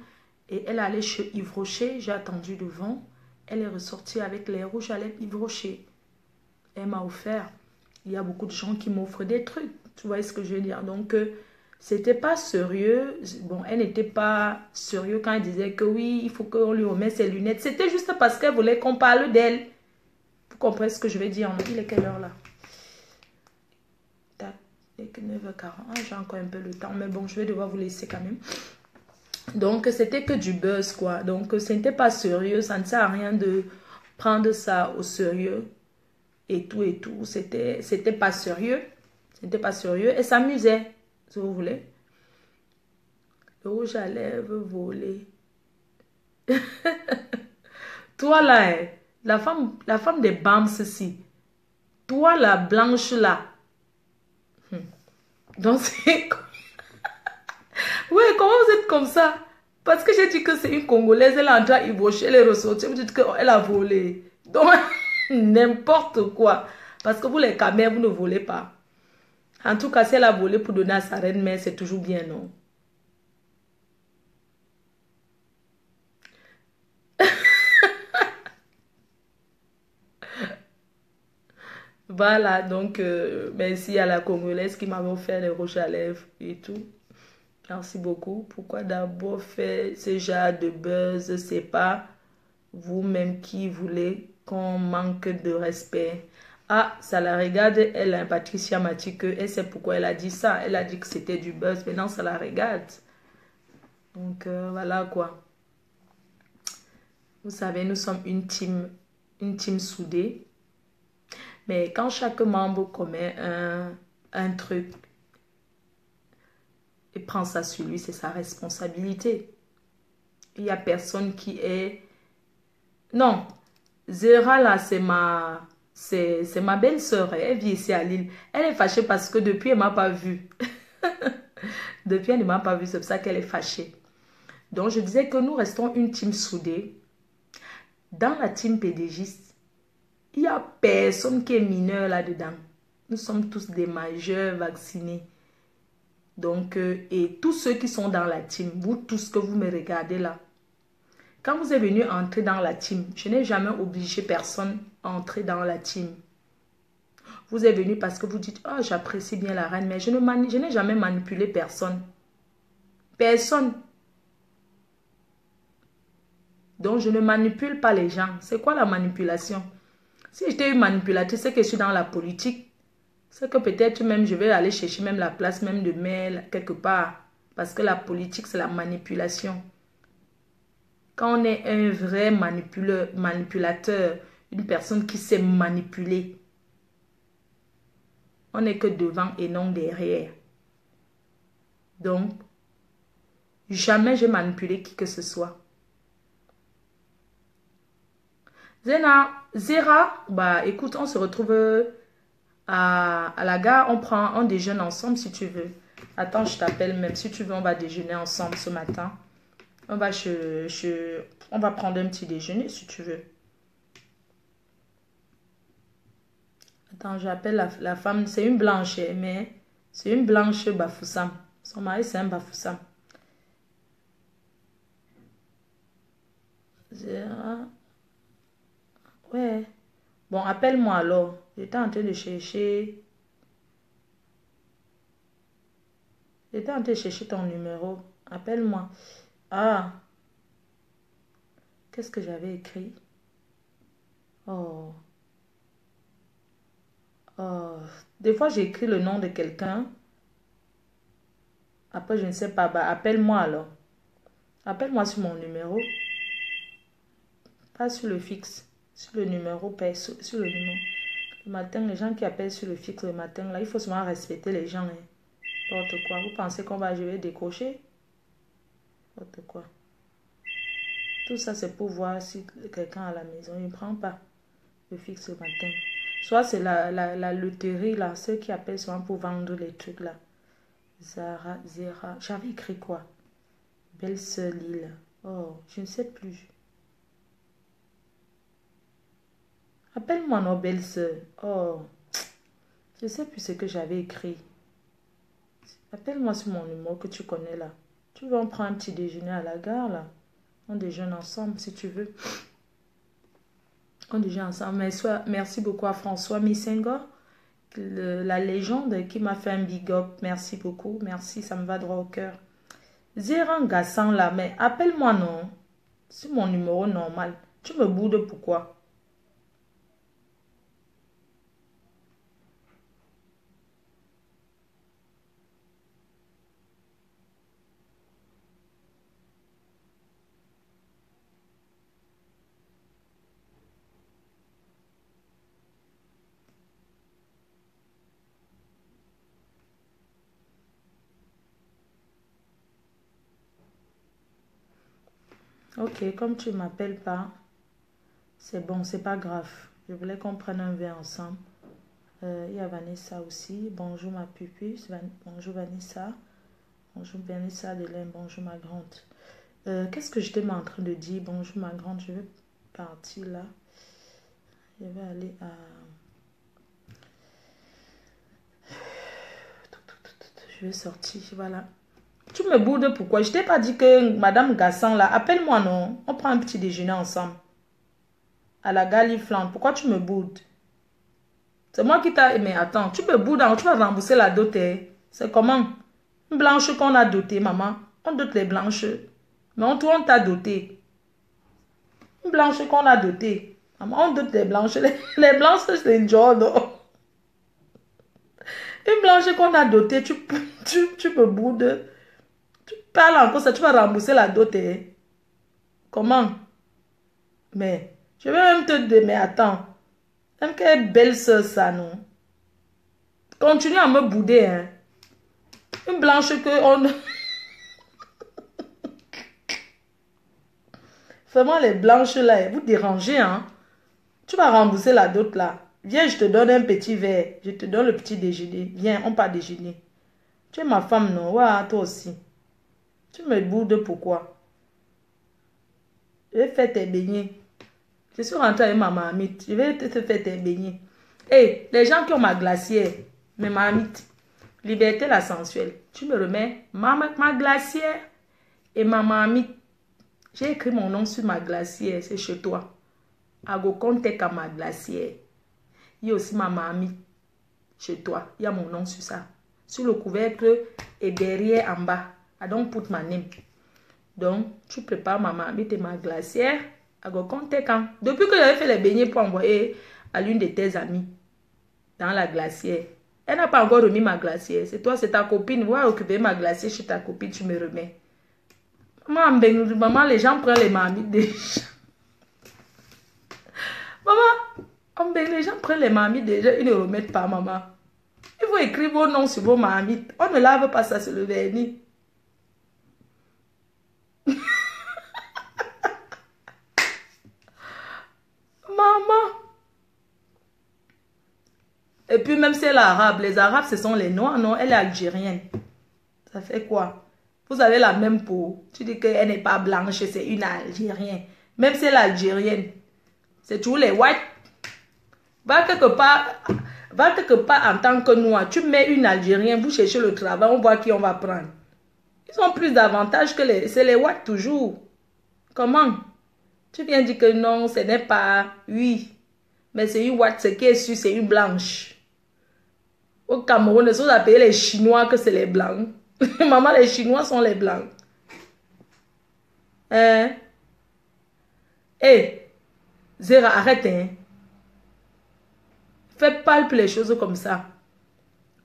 Et elle allait chez Yves Rocher. J'ai attendu devant. Elle est ressortie avec les rouges à lèvres Yves Rocher. Elle m'a offert. Il y a beaucoup de gens qui m'offrent des trucs. Tu vois ce que je veux dire? Donc, c'était pas sérieux. Bon, elle n'était pas sérieux quand elle disait que oui, il faut qu'on lui remette ses lunettes. C'était juste parce qu'elle voulait qu'on parle d'elle. Vous comprenez ce que je veux dire? Il est quelle heure là? Il est que 9h40. J'ai encore un peu le temps. Mais bon, je vais devoir vous laisser quand même. Donc, c'était que du buzz, quoi. Donc, ce n'était pas sérieux. Ça ne sert à rien de prendre ça au sérieux. Et tout. C'était pas sérieux. C'était pas sérieux. Elle s'amusait, si vous voulez. Le rouge à lèvres volé. Toi, là, hein, la femme des Bams, ceci. Toi, la blanche, là. Donc, c'est... Oui, comment vous êtes comme ça? Parce que j'ai dit que c'est une Congolaise, elle est en train d'ébaucher, elle est ressortie, vous dites qu'elle a volé. Donc, n'importe quoi. Parce que vous, les camères, vous ne volez pas. En tout cas, si elle a volé pour donner à sa reine-mère, c'est toujours bien, non? Voilà, donc, merci à la Congolaise qui m'avait offert les rouges à lèvres et tout. Merci beaucoup. Pourquoi d'abord faire ce genre de buzz? C'est pas vous-même qui voulez qu'on manque de respect. Ah, ça la regarde, elle, hein, Patricia m'a dit que elle sait pourquoi elle a dit ça. Elle a dit que c'était du buzz. Maintenant, ça la regarde. Donc, voilà quoi. Vous savez, nous sommes une team soudée. Mais quand chaque membre commet un truc et prend ça sur lui, c'est sa responsabilité. Il n'y a personne qui est... Non, Zera là, c'est C'est ma belle-sœur. Elle vit ici à Lille. Elle est fâchée parce que depuis, elle ne m'a pas vue. Depuis, elle ne m'a pas vue. C'est pour ça qu'elle est fâchée. Donc, je disais que nous restons une team soudée. Dans la team pédégiste, il n'y a personne qui est mineur là-dedans. Nous sommes tous des majeurs vaccinés. Donc, et tous ceux qui sont dans la team, vous tous que vous me regardez là, quand vous êtes venu entrer dans la team, je n'ai jamais obligé personne à entrer dans la team. Vous êtes venu parce que vous dites, oh, j'apprécie bien la reine, mais je n'ai jamais manipulé personne. Personne. Donc, je ne manipule pas les gens. C'est quoi la manipulation? Si j'étais une manipulatrice, c'est que je suis dans la politique. C'est que peut-être même, je vais aller chercher même la place même de mail quelque part. Parce que la politique, c'est la manipulation. Quand on est un vrai manipulateur, une personne qui sait manipuler, on n'est que devant et non derrière. Donc, jamais j'ai manipulé qui que ce soit. Zéra, bah écoute, on se retrouve à la gare, on déjeune ensemble si tu veux. Attends, je t'appelle même, si tu veux, on va déjeuner ensemble ce matin. On va prendre un petit déjeuner si tu veux. Attends, j'appelle la femme, c'est une blanche, mais c'est une blanche Bafoussam. Son mari, c'est un Bafoussam. Zéra. Ouais. Bon, appelle-moi alors. J'étais en train de chercher. J'étais en train de chercher ton numéro. Appelle-moi. Ah. Qu'est-ce que j'avais écrit? Oh. Oh. Des fois, j'ai écrit le nom de quelqu'un. Après, je ne sais pas. Bah, appelle-moi alors. Appelle-moi sur mon numéro. Pas sur le fixe. Sur le numéro. Sur le numéro. Le matin, les gens qui appellent sur le fixe le matin, là, il faut seulement respecter les gens. Hein. N'importe quoi. Vous pensez je vais décrocher? N'importe quoi. Tout ça, c'est pour voir si quelqu'un à la maison. Il ne prend pas le fixe le matin. Soit c'est la loterie, là. Ceux qui appellent souvent pour vendre les trucs, là. Zara. J'avais écrit quoi? Belle-sœur Lille. Oh, je ne sais plus. Appelle-moi nos belle-sœur. Oh, je ne sais plus ce que j'avais écrit. Appelle-moi sur mon numéro que tu connais là. Tu veux, on prend un petit déjeuner à la gare là. On déjeune ensemble si tu veux. On déjeune ensemble. Mais merci beaucoup à François Missengo, la légende qui m'a fait un big up. Merci beaucoup. Merci, ça me va droit au cœur. Zéran Gassan là, mais appelle-moi non. C'est mon numéro normal. Tu me boudes pourquoi? Ok, comme tu ne m'appelles pas, c'est bon, c'est pas grave. Je voulais qu'on prenne un verre ensemble. Il y a Vanessa aussi. Bonjour ma pupille. Bonjour Vanessa. Bonjour Vanessa Delaine. Bonjour ma grande. Qu'est-ce que j'étais en train de dire? Bonjour ma grande. Je vais partir là. Je vais aller à... Je vais sortir. Voilà. Tu me boudes pourquoi? Je t'ai pas dit que Madame Gassan là, appelle-moi non. On prend un petit déjeuner ensemble. À la Galiflande. Pourquoi tu me boudes? C'est moi qui t'a... Mais attends, tu me boudes, tu vas rembourser la dot. C'est comment? Une blanche qu'on a dotée, maman. On dote les blanches. Mais on t'a doté. Une blanche qu'on a dotée. Maman, on dote les blanches. Les blanches, c'est une Jordan. Une blanche qu'on a dotée, tu me boudes. Tu parles encore ça, tu vas rembourser la dot. Comment? Mais, je vais même te dire, mais attends. Même quelle belle soeur ça, non? Continue à me bouder, hein. Une blanche que on... Vraiment, les blanches là, vous dérangez, hein. Tu vas rembourser la dot là. Viens, je te donne un petit verre. Je te donne le petit déjeuner. Viens, on part déjeuner. Tu es ma femme, non? Ouais, toi aussi. Tu me boudes pourquoi? Je vais faire tes beignets. Je suis rentrée avec ma marmite. Je vais te faire tes beignets. Hé, les gens qui ont ma glacière, mes marmites, Liberté la sensuelle. Tu me remets ma glacière et ma marmite. J'ai écrit mon nom sur ma glacière. C'est chez toi. Ago Contek à ma glacière. Il y a aussi ma marmite chez toi. Il y a mon nom sur ça. Sur le couvercle et derrière en bas. I don't put my name. Donc, tu prépares ma marmite et ma glacière. Ago Contek. Depuis que j'avais fait les beignets pour envoyer à l'une de tes amies dans la glacière. Elle n'a pas encore remis ma glacière. C'est toi, c'est ta copine. Va occuper ma glacière chez ta copine, tu me remets. Maman, les gens prennent les marmites déjà. Maman, les gens prennent les marmites déjà, ils ne remettent pas, maman. Il faut écrire vos noms sur vos marmites. On ne lave pas ça, c'est le vernis. Maman. Et puis même si elle est arabe, les arabes ce sont les noirs, non, elle est algérienne. Ça fait quoi? Vous avez la même peau. Tu dis qu'elle n'est pas blanche, c'est une algérienne. Même si elle est algérienne, c'est toujours les whites. Va quelque part en tant que noir. Tu mets une algérienne, vous cherchez le travail, on voit qui on va prendre. Ils ont plus d'avantages que les... C'est les whites toujours. Comment? Tu viens dire que non, ce n'est pas... Oui. Mais c'est une white, ce qui est sûr, c'est une blanche. Au Cameroun, ils ont appelé les Chinois que c'est les blancs. Maman, les Chinois sont les blancs. Hein? Hé, Zera, arrête, hein. Fais pas les choses comme ça.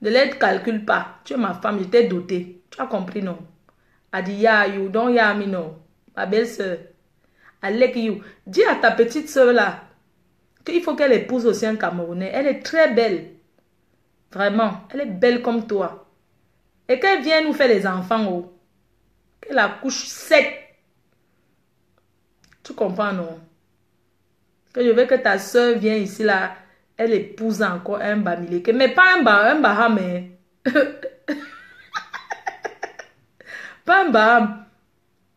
Ne les calcule pas. Tu es ma femme, je t'ai dotée. Tu as compris, non? Adi ya you, don't ya me, non. Ma belle-sœur. Alek you. Dis à ta petite sœur là qu'il faut qu'elle épouse aussi un Camerounais. Elle est très belle. Vraiment. Elle est belle comme toi. Et qu'elle vienne nous faire les enfants, oh. Qu'elle accouche sec. Tu comprends, non? Que je veux que ta soeur vienne ici, là. Elle épouse encore un Bamileke. Mais pas un Baham, mais... pas un Baham.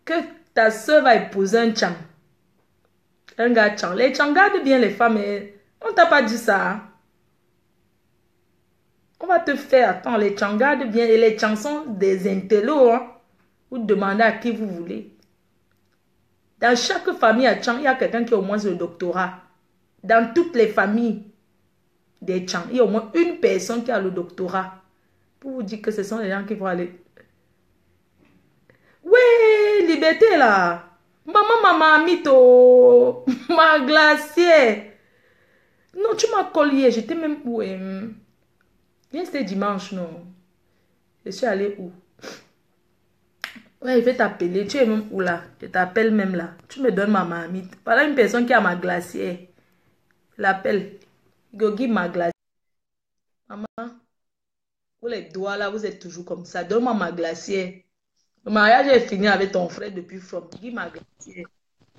Que ta soeur va épouser un Tchang. Un gars Tchang. Les Tchang gardent bien les femmes. Mais on t'a pas dit ça. Hein? On va te faire. Attends, les Tchang gardent bien. Et les Tchang sont des intellos. Hein? Vous demandez à qui vous voulez. Dans chaque famille à Tchang, il y a quelqu'un qui a au moins le doctorat. Dans toutes les familles des Tchang, il y a au moins une personne qui a le doctorat. Pour vous dire que ce sont les gens qui vont aller. Ouais, liberté là. Maman, mito. Ma glacière. Non, tu m'as collé. J'étais même où? Bien, c'était dimanche, non. Je suis allée où? Ouais, je vais t'appeler. Tu es même où là? Je t'appelle même là. Tu me donnes ma marmite. Voilà une personne qui a ma glacière. Je l'appelle. Gogi ma glacière. Maman, vous les doigts là, vous êtes toujours comme ça. Donne-moi ma glacière. Le mariage est fini avec ton frère depuis from. Give ma glacière.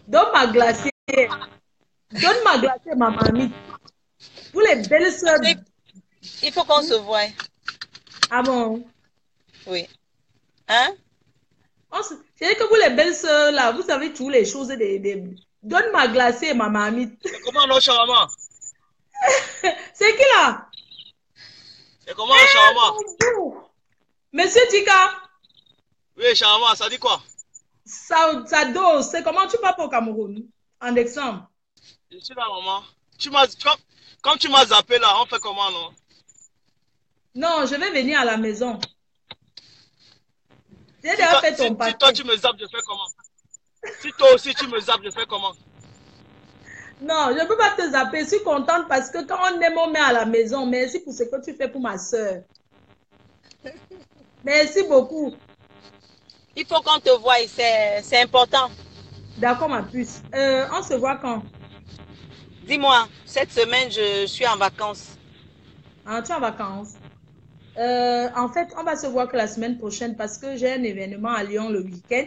Donne ma glacière. Donne ma glacière, ma mamie. Vous les belles soeurs. Il faut qu'on se voie. Ah bon? Oui. Hein? C'est que vous les belles soeurs là, vous savez toutes les choses Donne ma glacière, ma mamie. C'est comment non, Charama? C'est qui là? C'est comment, Charama? Monsieur Tika. Oui, Charama, ça dit quoi? Ça dose. C'est comment tu vas au Cameroun? En décembre. Je suis là, maman. Quand tu m'as zappé là, on fait comment, non? Non, je vais venir à la maison. J'ai déjà fait ton paquet. Si toi tu me zappes, je fais comment? Si toi aussi tu me zappes, je fais comment? Non, je ne peux pas te zapper. Je suis contente parce que quand on aime, on met à la maison. Merci pour ce que tu fais pour ma soeur. Merci beaucoup. Il faut qu'on te voie, c'est important. D'accord, ma puce. On se voit quand? Dis-moi, cette semaine, je suis en vacances. Ah, tu es en vacances? En fait, on va se voir que la semaine prochaine parce que j'ai un événement à Lyon le week-end.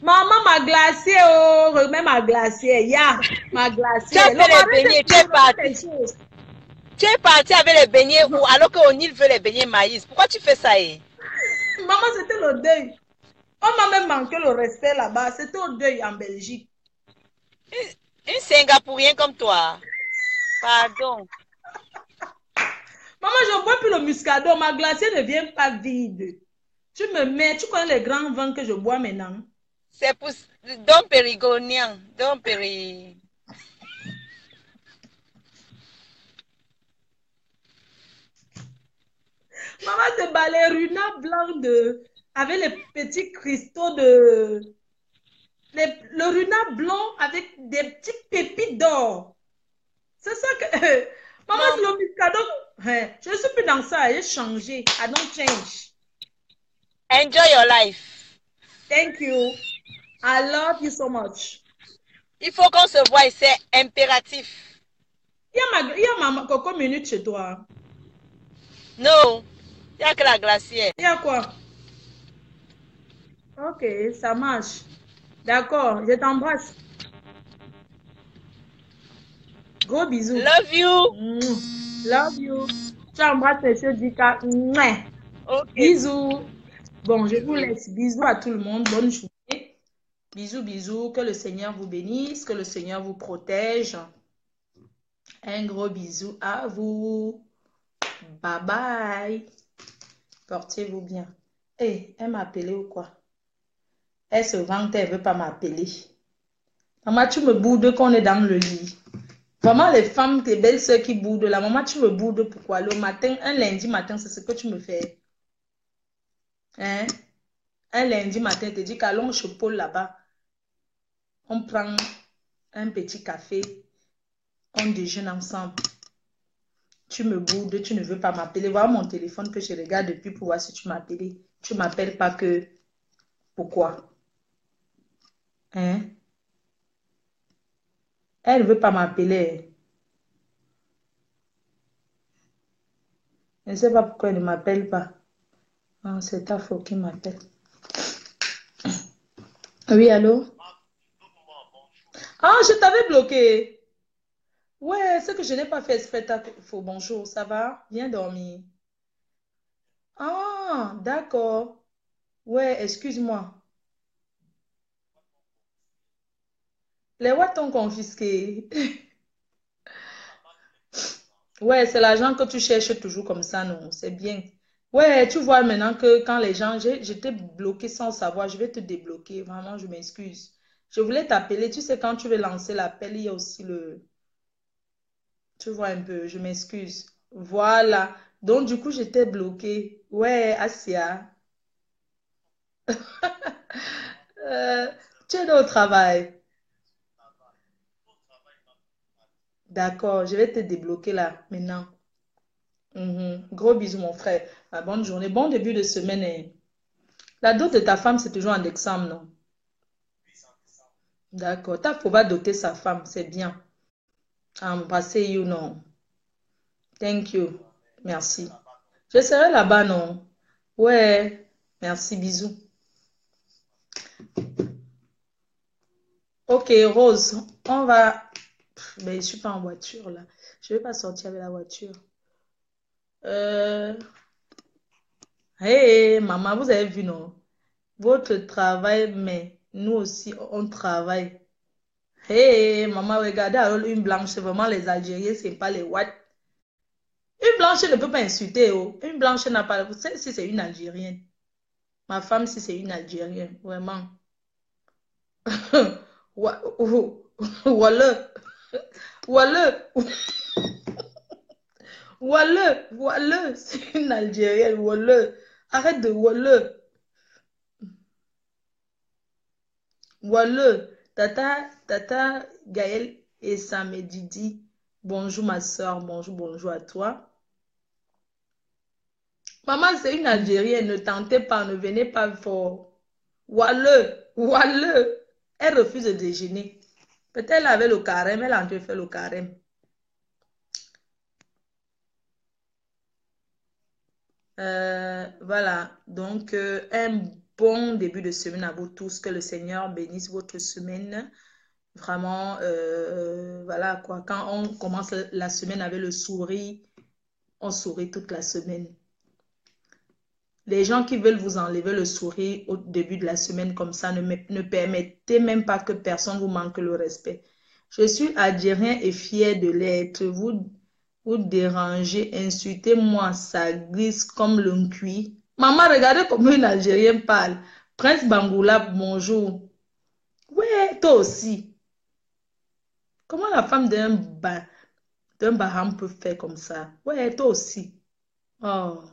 Maman m'a glacé, oh, remets ma glacière. Ya, ma Tu glacière. as Le fait les mari beignets, de toujours remet des choses. tu es parti avec les beignets ou alors qu'au Nil veut les beignets maïs. Pourquoi tu fais ça? Maman, c'était le deuil. On m'a même manqué le respect là-bas. C'était au deuil en Belgique. Une Singapourienne comme toi. Pardon. Maman, je ne bois plus le muscadon. Ma glacière ne vient pas vide. Tu me mets, tu connais les grands vins que je bois maintenant. C'est pour Dom Périgonian. Dom Péri. Maman, c'est ballerina blanc avec les petits cristaux de... le runa blanc avec des petites pépites d'or. C'est ça que... maman, c'est Maman, le muscadon. Je ne suis plus dans ça. J'ai changé. I don't change. enjoy your life. Thank you. I love you so much. Il faut qu'on se voie, c'est impératif. Il y a ma coco minute chez toi. Non, il n'y a que la glacière. Il y a quoi? Ok, ça marche. D'accord, je t'embrasse. Gros bisous. Love you. Love you. Tu embrasses monsieur Dika. Ok. Bisous. Bon, je vous Bisous. laisse. Bisous à tout le monde. Bonne journée. Bisous, bisous. Que le Seigneur vous bénisse. Que le Seigneur vous protège. Un gros bisou à vous. Bye bye. Portez-vous bien. Hé, elle m'a appelé ou quoi? Elle se vante, elle ne veut pas m'appeler. Maman, tu me boudes quand on est dans le lit. Vraiment, les femmes, tes belles soeurs qui boudent là. Maman, tu me boudes pourquoi? Le matin, un lundi matin, c'est ce que tu me fais. Hein? Un lundi matin, tu te dis qu'allons chez Paul là-bas. On prend un petit café. On déjeune ensemble. Tu me boudes, tu ne veux pas m'appeler. Voilà mon téléphone que je regarde depuis pour voir si tu m'appelles. Tu ne m'appelles pas que... Pourquoi? Hein? Elle ne veut pas m'appeler. Je ne sais pas pourquoi elle ne m'appelle pas. Ah, c'est ta faute qui m'appelle. Oui, allô? Ah, je t'avais bloqué. Ouais, ce que je n'ai pas fait exprès, faux bonjour, ça va? Viens dormir. Ah, d'accord. Ouais, excuse-moi. Les watts t'ont confisqué. Ouais, c'est l'argent que tu cherches toujours comme ça, non? C'est bien. Ouais, tu vois maintenant que quand les gens, j'étais bloqué sans savoir, je vais te débloquer. Vraiment, je m'excuse. Je voulais t'appeler. Tu sais, quand tu veux lancer l'appel, il y a aussi le... Tu vois un peu, je m'excuse. Voilà. Donc, du coup, j'étais bloqué. Ouais, Asia. Euh, tu es au travail. D'accord, je vais te débloquer là, maintenant. Gros bisous, mon frère. Bonne journée. Bon début de semaine. La dot de ta femme, c'est toujours en décembre, non? D'accord. Ta faut va doter sa femme, c'est bien. Embrasser you, non. Thank you. Merci. Je serai là-bas, non? Ouais. Merci, bisous. Ok, Rose, on va... Mais je ne suis pas en voiture, là. Je ne vais pas sortir avec la voiture. Hey, maman, vous avez vu, non? Votre travail, mais nous aussi, on travaille. Hey, maman, regardez, alors une blanche, c'est vraiment les Algériens, c'est pas les Ouattes. Une blanche ne peut pas insulter, oh. Une blanche n'a pas... Si c'est une Algérienne. Ma femme, si c'est une Algérienne, vraiment. Voilà. Voilà. Voilà. Voilà. C'est une Algérienne. Voilà. Arrête de voilà. Voilà. Tata Gaël et Samedi dit bonjour ma soeur, bonjour, bonjour à toi. Maman, c'est une Algérienne, ne tentez pas, ne venez pas fort. Voilà. Voilà. Elle refuse de déjeuner. Peut-être elle avait le carême, elle a en train de faire le carême. Voilà, donc un bon début de semaine à vous tous. Que le Seigneur bénisse votre semaine. Vraiment, voilà quoi. Quand on commence la semaine avec le sourire, on sourit toute la semaine. Les gens qui veulent vous enlever le sourire au début de la semaine comme ça, ne permettez même pas que personne vous manque le respect. Je suis algérien et fier de l'être. Vous dérangez, insultez-moi, ça glisse comme le cuit. Maman, regardez comment une Algérienne parle. Prince Bangoula, bonjour. Ouais, toi aussi. Comment la femme d'un Baham peut faire comme ça? Ouais, toi aussi. Oh.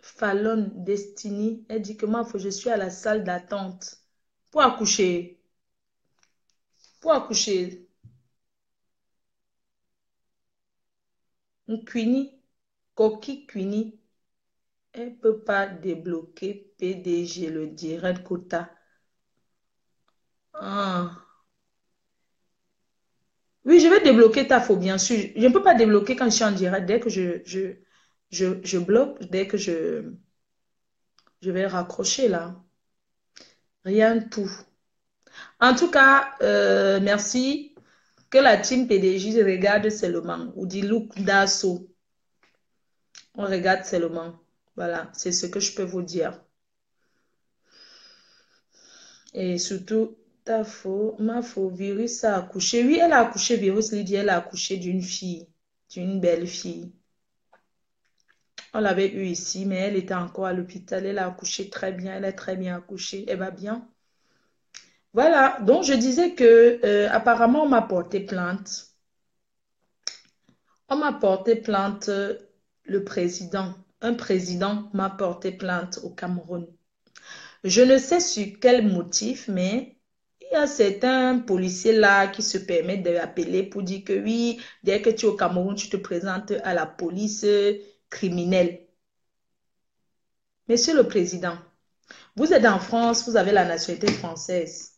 Fallon, Destiny, elle dit que moi, je suis à la salle d'attente pour accoucher. Pour accoucher. Une Queenie, Coquille Queenie, elle ne peut pas débloquer PDG, le direct quota. Ah. Oui, je vais débloquer ta faux, bien sûr. Je ne peux pas débloquer quand je suis en direct. Dès que je bloque, dès que je vais raccrocher là. Rien de tout. En tout cas, merci. Que la team PDG regarde seulement. Ou dit look d'assaut. On regarde seulement. Voilà, c'est ce que je peux vous dire. Et surtout, ma faux virus a accouché. Oui, elle a accouché, virus Lydie, elle a accouché d'une fille, d'une belle fille. On l'avait eu ici, mais elle était encore à l'hôpital. Elle a accouché très bien, elle est très bien accouchée, elle va bien. Voilà, donc je disais que apparemment on m'a porté plainte. On m'a porté plainte, le président. Un président m'a porté plainte au Cameroun. Je ne sais sur quel motif, mais il y a certains policiers là qui se permettent d'appeler pour dire que oui, dès que tu es au Cameroun, tu te présentes à la police criminelle. Monsieur le Président, vous êtes en France, vous avez la nationalité française.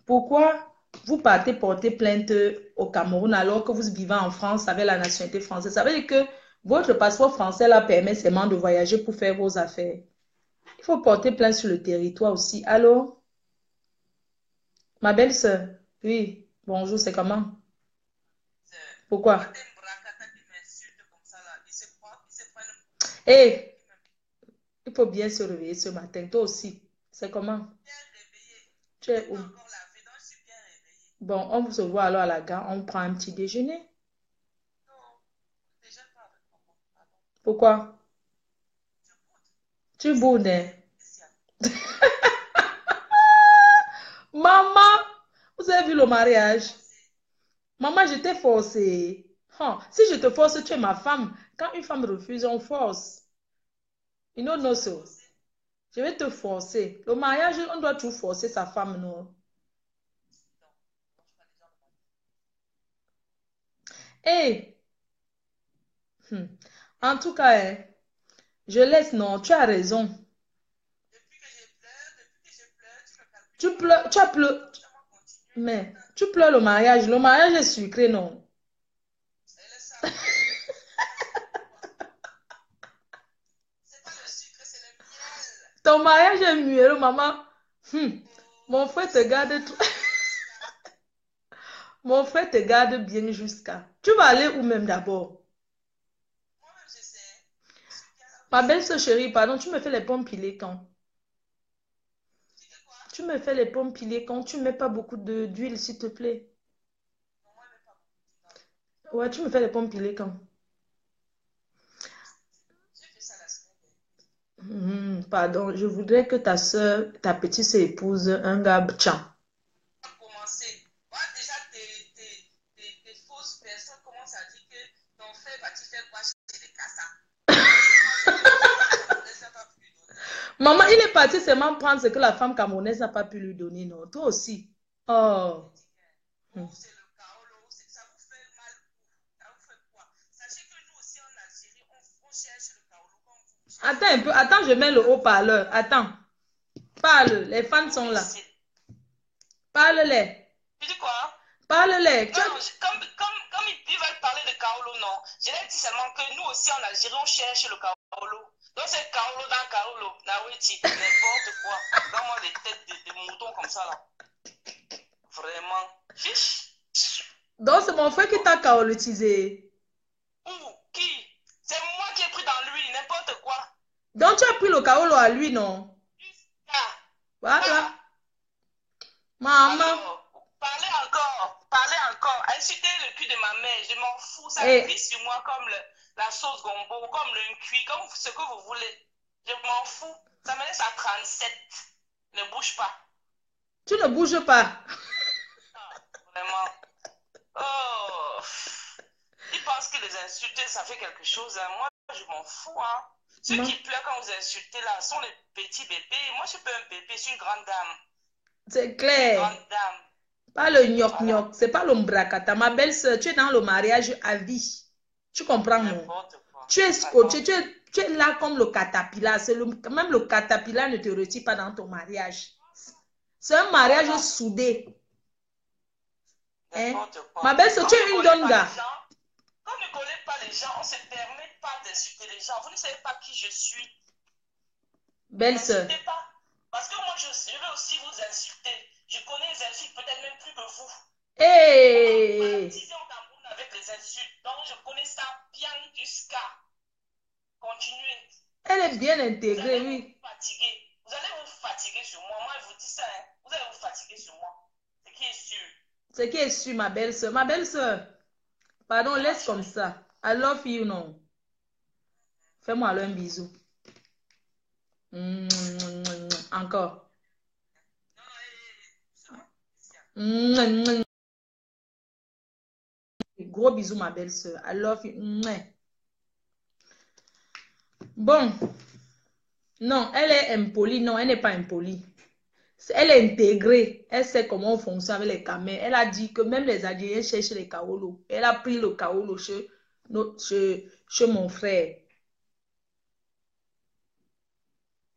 Pourquoi vous partez porter plainte au Cameroun alors que vous vivez en France avec la nationalité française? Ça veut dire que votre passeport français là permet seulement de voyager pour faire vos affaires. Il faut porter plainte sur le territoire aussi. Allô? Ma belle-sœur, oui, bonjour, c'est comment? Pourquoi? Hé, il faut bien se réveiller ce matin, toi aussi. C'est comment? Tu es où? Bon, on se voit alors à la gare, on prend un petit déjeuner. Pourquoi? Tu boudes, hein? Maman, vous avez vu le mariage? Maman, je t'ai forcé. Huh, si je te force, tu es ma femme. Quand une femme refuse, on force. You know, no, so. Je vais te forcer. Le mariage, on doit tout forcer sa femme, non? Hé! En tout cas, hein, je laisse, non, tu as raison. Tu pleures, tu as pleuré. Mais tu pleures le mariage. Le mariage est sucré, non? Ton mariage est muet, maman. Mon frère te garde Mon frère te garde bien jusqu'à. Tu vas aller où même d'abord? Ma belle-sœur chérie, pardon, tu me fais les pommes pilées quand? Tu me fais les pommes pilées quand? Tu ne mets pas beaucoup d'huile, s'il te plaît. Ouais, tu me fais les pommes pilées quand? Pardon, je voudrais que ta soeur, ta petite sœur épouse un gars tchan. Maman, il est parti seulement prendre ce que la femme camerounaise n'a pas pu lui donner, non? Toi aussi. Oh. Attends un peu, attends, je mets le haut-parleur. Attends. Parle, les fans sont là. Parle-les. Tu dis quoi? Parle-les. Comme ils veulent parler de Kaolo, Kaolo, non. Je l'ai dit seulement que nous aussi en Algérie, on cherche le Kaolo. Donc c'est Kaolo dans Kaolo, Naweti, n'importe quoi. Vraiment des têtes de moutons comme ça là. Vraiment. Fiche. Donc c'est mon frère qui t'a kaolotisé. Où? Qui? C'est moi qui ai pris dans lui, n'importe quoi. Donc tu as pris le kaolo à lui, non? Ah. Voilà. Maman. Alors, parlez encore. Insultez le cul de ma mère, je m'en fous. Ça glisse sur moi comme la sauce gombo, comme le cuit, comme ce que vous voulez. Je m'en fous. Ça me laisse à 37. Ne bouge pas. Tu ne bouges pas. Ah, vraiment. Oh. Ils pensent que les insulter, ça fait quelque chose. Hein. Moi, je m'en fous. Hein. Ceux qui pleurent quand vous insultez là sont les petits bébés. Moi, je suis pas un bébé, je suis une grande dame. C'est clair. Une grande dame. Pas le gnoc-gnoc, c'est pas l'ombracata. Ma belle-sœur, tu es dans le mariage à vie. Tu comprends, non? Tu es scotché, tu es là comme le caterpillar. Même le caterpillar ne te retire pas dans ton mariage. C'est un mariage soudé. Hein? Ma belle-sœur, tu es une donga. Quand on ne connaît pas les gens, on ne se permet pas d'insulter les gens. Vous ne savez pas qui je suis. Belle-sœur. N'insultez pas. Parce que moi, je vais aussi vous insulter. Je connais les insultes peut-être même plus que vous. Hey. On m'a baptisé au Cameroun avec les insultes. Donc, je connais ça bien jusqu'à continuer. Elle est bien intégrée, oui. Vous allez vous fatiguer sur moi. Moi, je vous dis ça. Hein. Vous allez vous fatiguer sur moi. C'est qui est sûr. C'est qui est sûr, ma belle-sœur. Ma belle-sœur. Pardon, laisse comme ça. I love you, non. Fais-moi un bisou. Encore. Gros bisous, ma belle-sœur. I love you. Bon. Non, elle est impolie. Non, elle n'est pas impolie. Elle est intégrée. Elle sait comment on fonctionne avec les caméras. Elle a dit que même les Algériens cherchent les kaolos. Elle a pris le kaolo chez mon frère.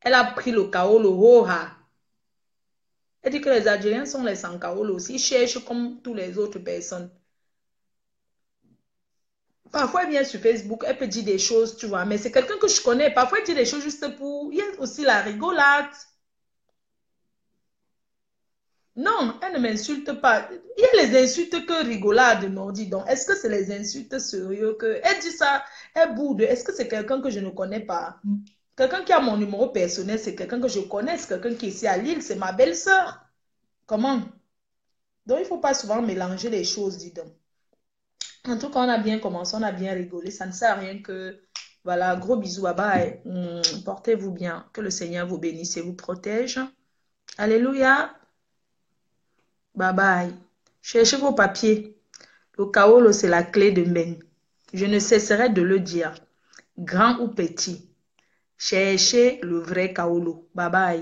Elle a pris le kaolo. Oha. Elle dit que les Algériens sont les sans kaolo aussi. Ils cherchent comme toutes les autres personnes. Parfois, elle vient sur Facebook, elle peut dire des choses, tu vois. Mais c'est quelqu'un que je connais. Parfois, elle dit des choses juste pour... Il y a aussi la rigolade. Non, elle ne m'insulte pas. Il y a les insultes que rigolade, non, dis donc. Est-ce que c'est les insultes sérieux que... Elle dit ça, elle boude. Est-ce que c'est quelqu'un que je ne connais pas? Quelqu'un qui a mon numéro personnel, c'est quelqu'un que je connais. C'est quelqu'un qui est ici à Lille, c'est ma belle-sœur. Comment? Donc, il ne faut pas souvent mélanger les choses, dis donc. En tout cas, on a bien commencé, on a bien rigolé. Ça ne sert à rien que... Voilà, gros bisous, bye bye. Portez-vous bien. Que le Seigneur vous bénisse et vous protège. Alléluia. Bye bye. Cherchez vos papiers. Le kaolo, c'est la clé de main. Je ne cesserai de le dire. Grand ou petit. Cherchez le vrai kaolo. Bye bye.